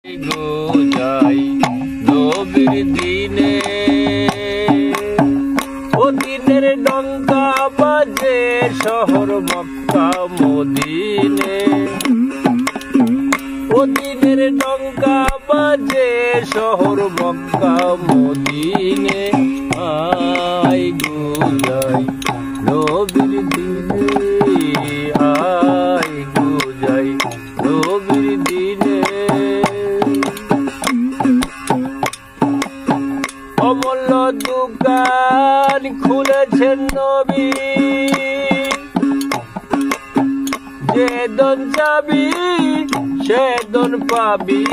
যাই নবীর দিনে ও দিনের ডঙ্কা বাজে শহর মক্কা মদিনে ও দিনের ডঙ্কা বাজে শহর মক্কা মদিনে আই গো যাই নবীর দিনে আই গো যাই নবীর দিনে অমূল্য দোকান খুলেছেন নবী যে দন যাবি সে দন পাবি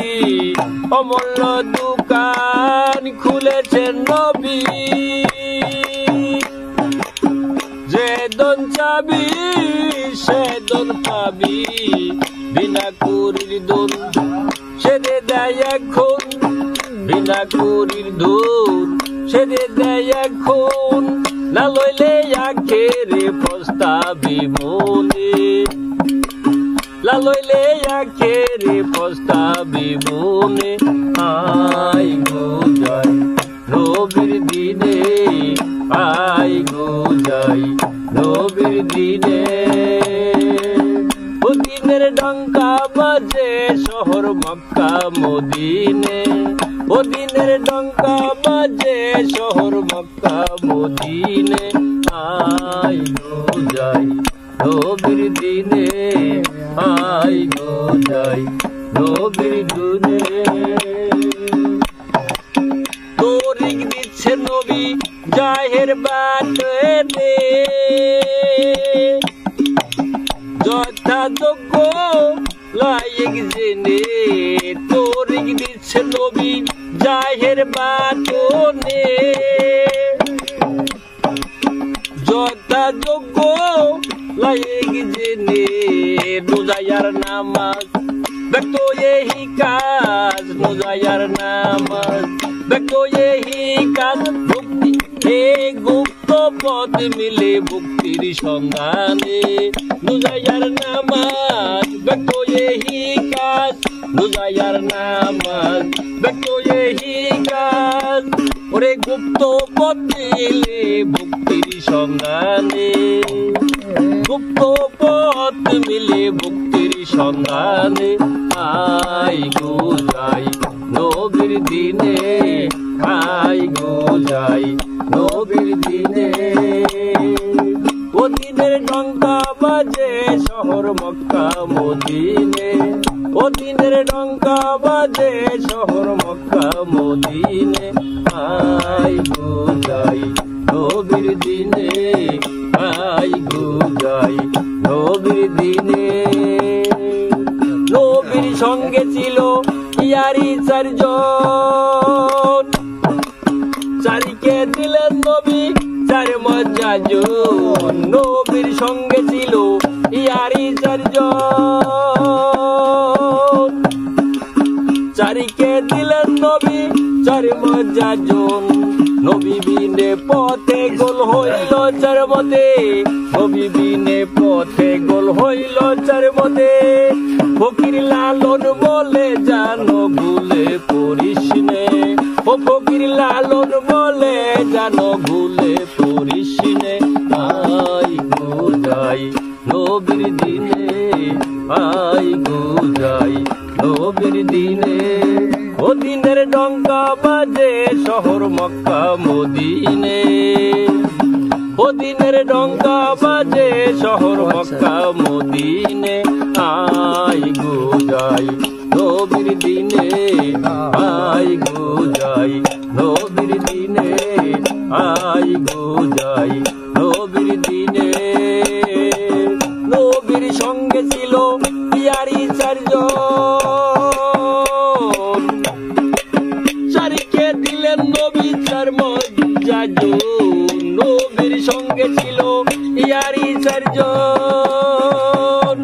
অমূল্য দোকান খুলেছেন নবী যে দন যাবি সে দন পাবি বিনা কুরির দন ছেড়ে দেয় এখন বিনা কুরির দূর ছেড়ে দেয় এখন না লইলে আখেরে পস্তাবি মনে না লইলে আখেরে পস্তাবি মনে আই গো যাই নবীর দিনে আই গো যাই নবীর দিনে ও দিনের ডঙ্কা বাজে শহর মক্কা মদিনে ও দিনের ডঙ্কা বাজে শহর মক্কা মদিনে আই গো যাই নবীর দিনে আই গো যাই নবীর দিনে তৌরিক দিচ্ছে নবী জাহের বাটে যথাযোগ্য লাইক জেনে তৌরিক দিচ্ছে নবী জাহের বাটনে যথাযোগ্য লাইক জেনে রোজায়ার নামাজ ব্যক্ত यही কাজ রোজায়ার নামাজ ব্যক্ত यही কাজ মুক্তি হে গুপ্ত পথ মিলে মুক্তির সন্ধানে রোজায়ার নামাজ ব্যক্ত यही কাজ রোজায়ার নামাজ ব্যক্ত यही কাজ ওরে গুপ্ত পথ মিলে মুক্তির সন্ধানে গুপ্ত পথ মিলে মুক্তির সন্ধানে আই গো যাই নবীর দিনে আই গো যাই নবীর দিনে ও দিনের ডঙ্কা বাজে শহর মক্কা মদিনে ও দিনের ডঙ্কা বাজে শহর মক্কা মদিনে আই গো যাই নবীর দিনে আই গো যাই নবীর দিনে নবীর সঙ্গে ছিল ইয়ারি চারজন চারিকে দিলেন নবী চার মজ্জাজন নবীর সঙ্গে ছিল ইয়ারি চারজন চারিকে দিলেন নবী চার মজ্জাজন নবী বিনে পথে গোল হইল চার মতে নবী বিনে পথে গোল হইল চার মতে ফকির লালন বলে জানো ভুলে পড়িস নে ও ফকির লালন বলে জানো ভুলে পড়িস নে আই গো যাই নবীর দিনে আই গো যাই নবীর দিনে ও দিনের ডঙ্কা বাজে শহর মক্কা মদিনে ও দিনের ডঙ্কা বাজে শহর মক্কা মদিনে আই গো যাই নবীর দিনে আই গো যাই নবীর দিনে আই গো যাই নবীর দিনে নবীর সঙ্গে ছিল ইয়ারি চারজন চারিকে দিলেন নবী চার মজ্জাজন নবীর সঙ্গে ছিল ইয়ারি চারজন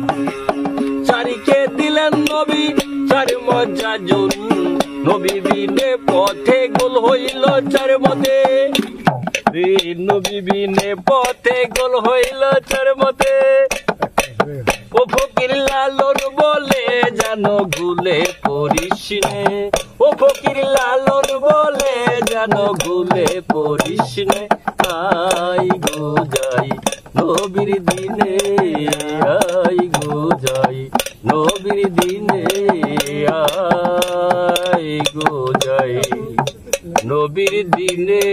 চারিকে দিলেন নবী চার মজ্জাজন নবী বিনে পথে গোল হইল চার মতে নবী বিনে পথে গোল হইল চার মতে ও ফকির লালন বলে যেন ভুলে পড়িস নে, ও ফকির লালন বলে যেন ভুলে পড়িস নে। আই গো যাই নবীর দিনে, আই গো যাই নবীর দিনে, আই গো যাই নবীর দিনে।